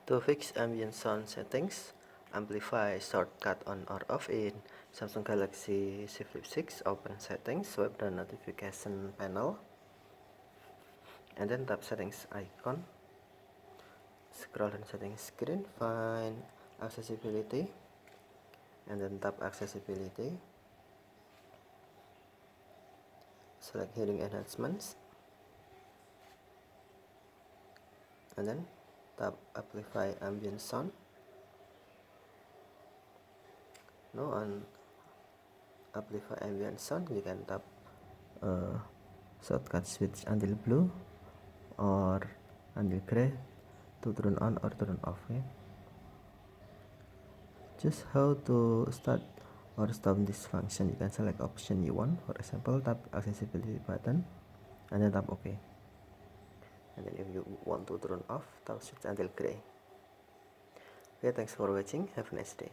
To fix ambient sound settings, Amplify Shortcut on or off in Samsung Galaxy Z Flip 6. Open Settings, swipe the notification panel, and then tap Settings icon. Scroll down Settings screen, find Accessibility, and then tap Accessibility. Select Hearing Enhancements, and then tap Amplify Ambient Sound. Now on Amplify Ambient Sound, you can tap shortcut switch until blue or until gray to turn on or turn off. Okay? Just how to start or stop this function, you can select option you want. For example, tap accessibility button and then tap OK. And then if you want to turn off, tap switch until gray. Okay, thanks for watching. Have a nice day.